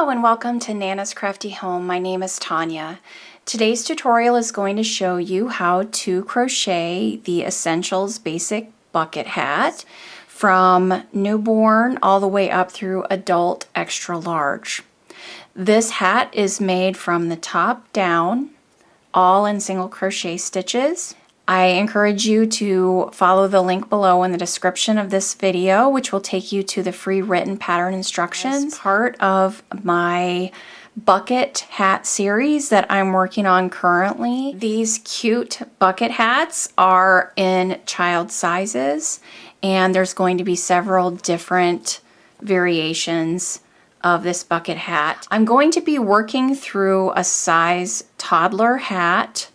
Hello and welcome to Nana's Crafty Home. My name is Tanya. Today's tutorial is going to show you how to crochet the Essentials Basic Bucket Hat from newborn all the way up through adult extra large. This hat is made from the top down, all in single crochet stitches. I encourage you to follow the link below in the description of this video, which will take you to the free written pattern instructions. As part of my bucket hat series that I'm working on currently. These cute bucket hats are in child sizes, and there's going to be several different variations of this bucket hat. I'm going to be working through a size toddler hat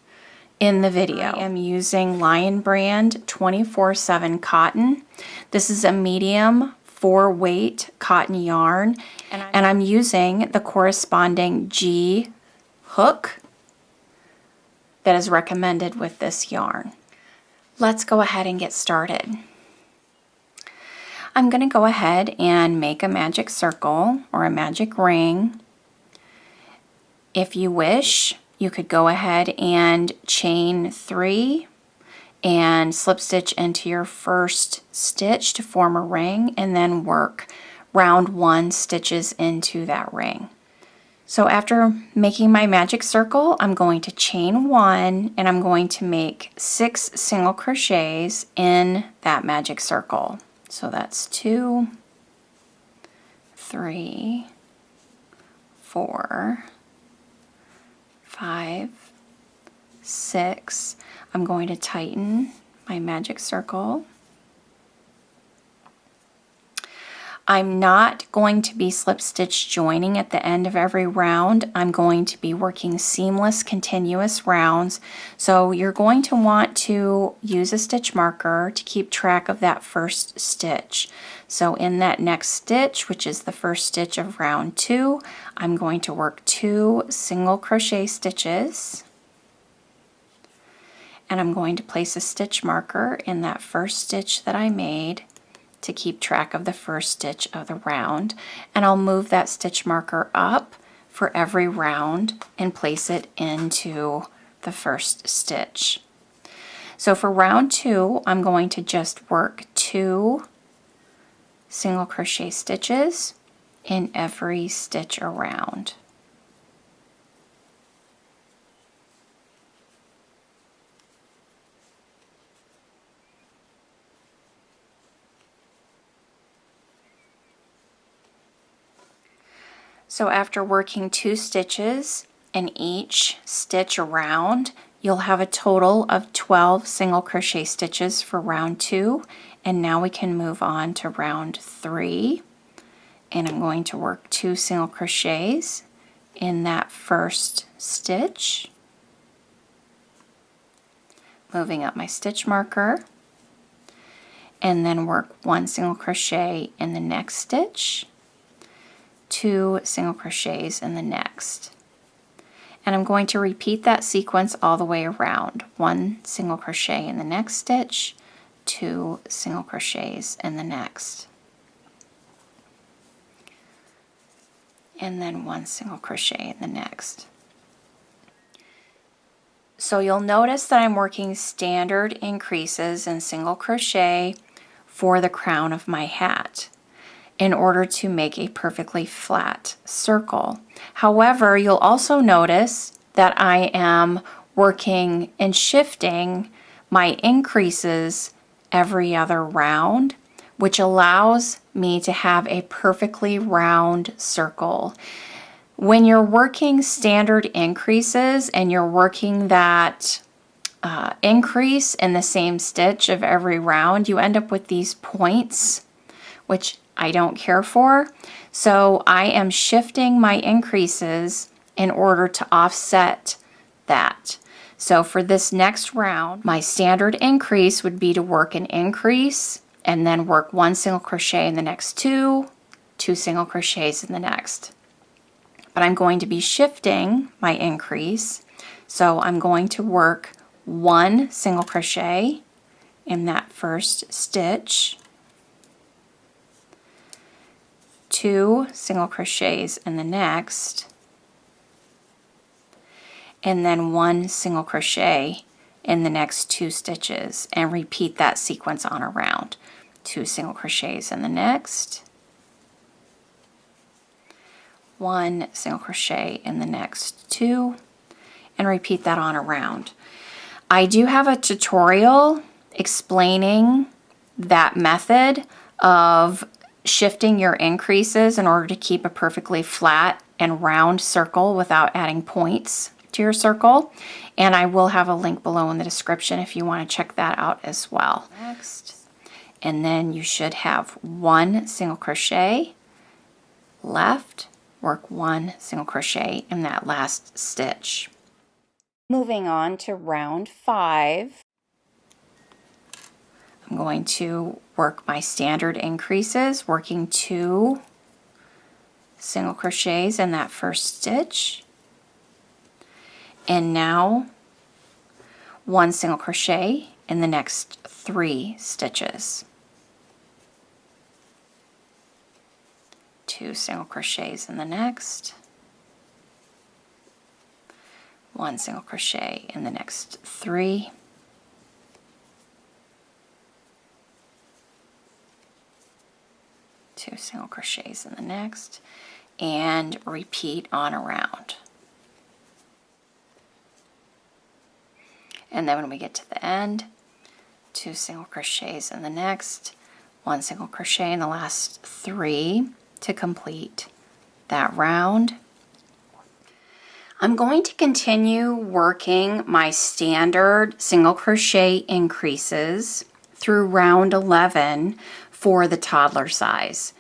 in the video. I am using Lion brand 24/7 cotton. This is a medium 4-weight cotton yarn, and I'm using the corresponding G hook that is recommended with this yarn. Let's go ahead and get started. I'm going to go ahead and make a magic circle or a magic ring. If you wish, you could go ahead and chain 3 and slip stitch into your first stitch to form a ring, and then work round 1 stitches into that ring. So after making my magic circle, I'm going to chain 1 and I'm going to make 6 single crochets in that magic circle. So that's 2, 3, 4, 5, 6. I'm going to tighten my magic circle. I'm not going to be slip stitch joining at the end of every round. I'm going to be working seamless continuous rounds. So you're going to want to use a stitch marker to keep track of that first stitch. So in that next stitch, which is the first stitch of round 2, I'm going to work 2 single crochet stitches, and I'm going to place a stitch marker in that first stitch that I made to keep track of the first stitch of the round, and I'll move that stitch marker up for every round and place it into the first stitch. So for round 2, I'm going to just work 2 single crochet stitches in every stitch around. So after working 2 stitches in each stitch around, you'll have a total of 12 single crochet stitches for round 2, and now we can move on to round 3, and I'm going to work 2 single crochets in that first stitch, moving up my stitch marker, and then work 1 single crochet in the next stitch, 2 single crochets in the next. And I'm going to repeat that sequence all the way around. 1 single crochet in the next stitch, 2 single crochets in the next, and then 1 single crochet in the next. So you'll notice that I'm working standard increases in single crochet for the crown of my hat in order to make a perfectly flat circle. However, you'll also notice that I am working and shifting my increases every other round, which allows me to have a perfectly round circle. When you're working standard increases and you're working that increase in the same stitch of every round, you end up with these points, which I don't care for. So I am shifting my increases in order to offset that. So for this next round, my standard increase would be to work an increase and then work 1 single crochet in the next 2, 2 single crochets in the next. But I'm going to be shifting my increase, so I'm going to work 1 single crochet in that first stitch, 2 single crochets in the next, and then 1 single crochet in the next 2 stitches, and repeat that sequence on around. 2 single crochets in the next, 1 single crochet in the next 2, and repeat that on around. I do have a tutorial explaining that method of shifting your increases in order to keep a perfectly flat and round circle without adding points to your circle, and I will have a link below in the description if you want to check that out as well. Next, and then you should have 1 single crochet left, work 1 single crochet in that last stitch. Moving on to round 5, I'm going to work my standard increases, working 2 single crochets in that first stitch, and now 1 single crochet in the next 3 stitches. 2 single crochets in the next, 1 single crochet in the next 3, 2 single crochets in the next, and repeat on around. And then when we get to the end, 2 single crochets in the next, 1 single crochet in the last 3 to complete that round. I'm going to continue working my standard single crochet increases through round 11 for the toddler size.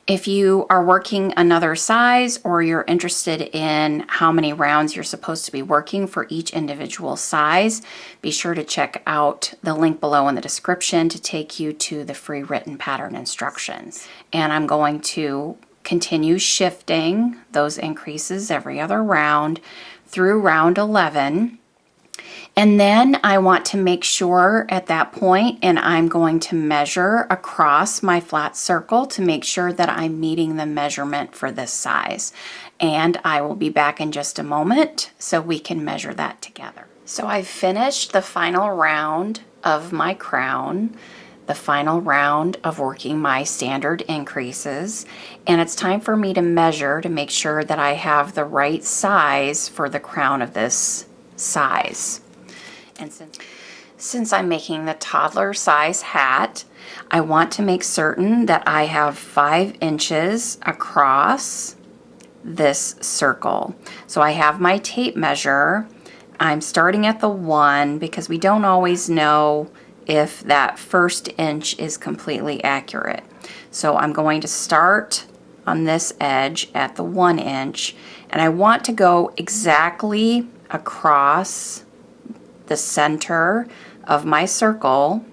If you are working another size, or you're interested in how many rounds you're supposed to be working for each individual size, be sure to check out the link below in the description to take you to the free written pattern instructions. And I'm going to continue shifting those increases every other round through round 11. And then I want to make sure at that point, and I'm going to measure across my flat circle to make sure that I'm meeting the measurement for this size. And I will be back in just a moment so we can measure that together. So I've finished the final round of my crown, the final round of working my standard increases, and it's time for me to measure to make sure that I have the right size for the crown of this size. And since I'm making the toddler size hat, I want to make certain that I have 5 inches across this circle. So I have my tape measure. I'm starting at the 1 because we don't always know if that first inch is completely accurate. So I'm going to start on this edge at the 1 inch, and I want to go exactly across the center of my circle.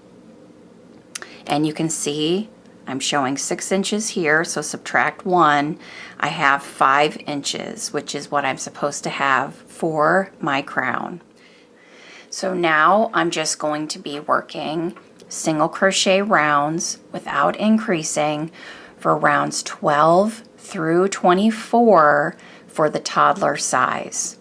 And you can see I'm showing 6 inches here, so subtract 1. I have 5 inches, which is what I'm supposed to have for my crown. So now I'm just going to be working single crochet rounds without increasing for rounds 12 through 24 for the toddler size.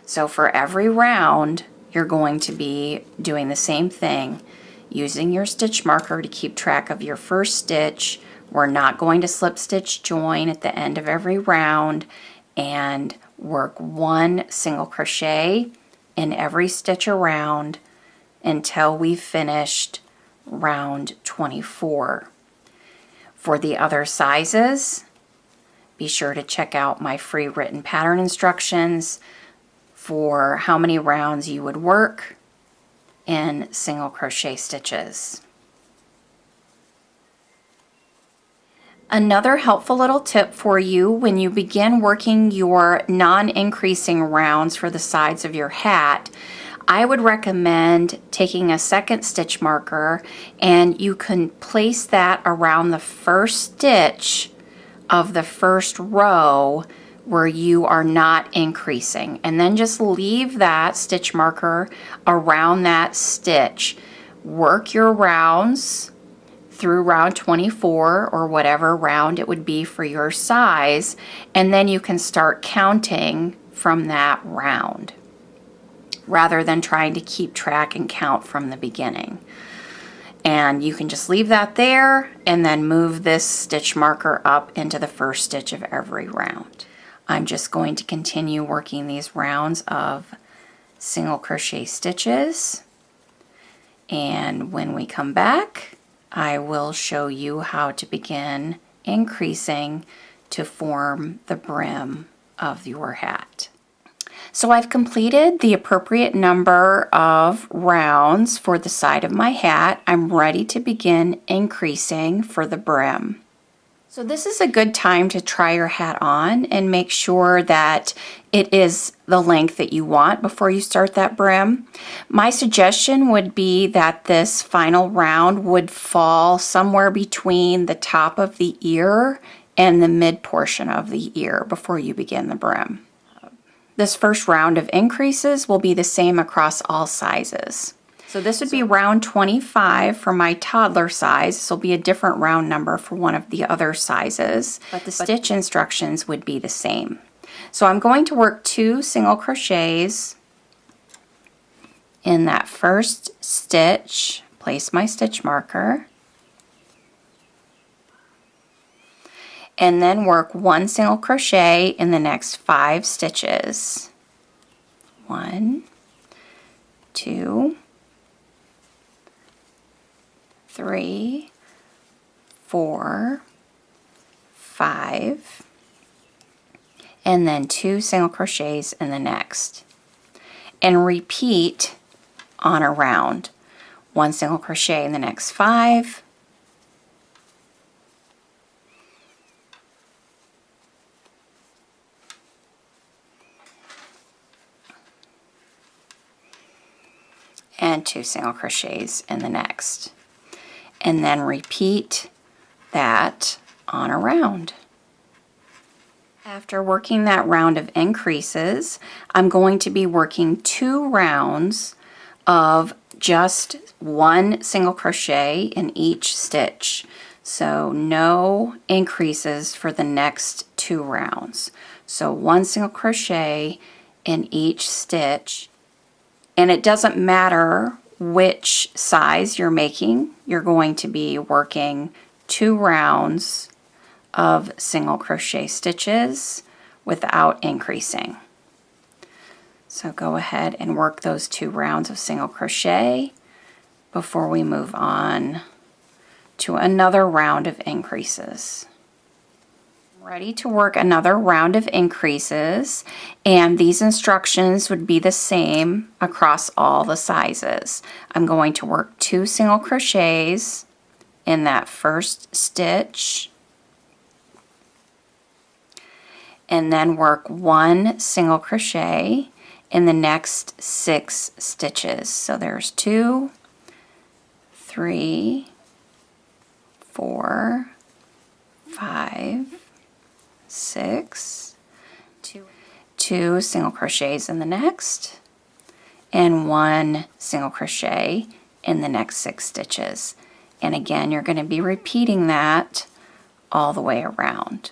So for every round, you're going to be doing the same thing, using your stitch marker to keep track of your first stitch. We're not going to slip stitch join at the end of every round, and work 1 single crochet in every stitch around until we've finished round 24. For the other sizes, be sure to check out my free written pattern instructions for how many rounds you would work in single crochet stitches. Another helpful little tip for you when you begin working your non-increasing rounds for the sides of your hat, I would recommend taking a second stitch marker, and you can place that around the first stitch of the first row where you are not increasing, and then just leave that stitch marker around that stitch. Work your rounds through round 24 or whatever round it would be for your size, and then you can start counting from that round rather than trying to keep track and count from the beginning. And you can just leave that there and then move this stitch marker up into the first stitch of every round. I'm just going to continue working these rounds of single crochet stitches, and when we come back I will show you how to begin increasing to form the brim of your hat. So I've completed the appropriate number of rounds for the side of my hat. I'm ready to begin increasing for the brim. So this is a good time to try your hat on and make sure that it is the length that you want before you start that brim. My suggestion would be that this final round would fall somewhere between the top of the ear and the mid portion of the ear before you begin the brim. This first round of increases will be the same across all sizes. So this would be round 25 for my toddler size. This will be a different round number for one of the other sizes, but the stitch instructions would be the same. So I'm going to work 2 single crochets in that first stitch, place my stitch marker, and then work 1 single crochet in the next 5 stitches. 1, 2, 3, 4, 5, and then 2 single crochets in the next. And repeat on a round. 1 single crochet in the next 5, and 2 single crochets in the next, and then repeat that on a round. After working that round of increases, I'm going to be working 2 rounds of just 1 single crochet in each stitch. So no increases for the next 2 rounds. So 1 single crochet in each stitch. And it doesn't matter which size you're making, you're going to be working 2 rounds of single crochet stitches without increasing. So go ahead and work those 2 rounds of single crochet before we move on to another round of increases. Ready to work another round of increases, and these instructions would be the same across all the sizes. I'm going to work 2 single crochets in that first stitch, and then work 1 single crochet in the next 6 stitches. So there's 2, 3, 4, 5, 6, 2 single crochets in the next, and 1 single crochet in the next 6 stitches. And again, you're going to be repeating that all the way around.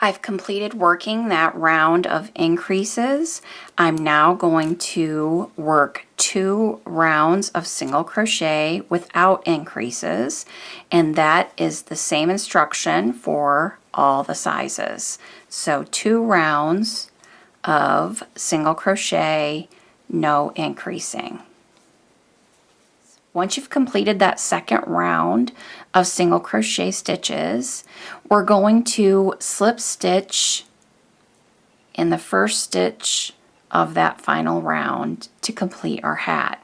I've completed working that round of increases. I'm now going to work 2 rounds of single crochet without increases, and that is the same instruction for all the sizes. So 2 rounds of single crochet, no increasing. Once you've completed that second round of single crochet stitches, we're going to slip stitch in the first stitch of that final round to complete our hat.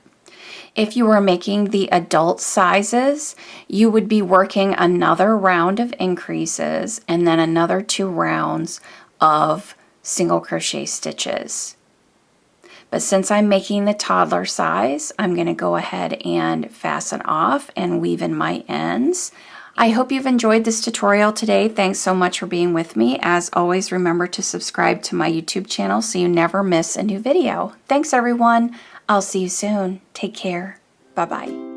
If you were making the adult sizes, you would be working another round of increases and then another 2 rounds of single crochet stitches. But since I'm making the toddler size, I'm going to go ahead and fasten off and weave in my ends. I hope you've enjoyed this tutorial today. Thanks so much for being with me. As always, remember to subscribe to my YouTube channel so you never miss a new video. Thanks everyone. I'll see you soon. Take care. Bye-bye.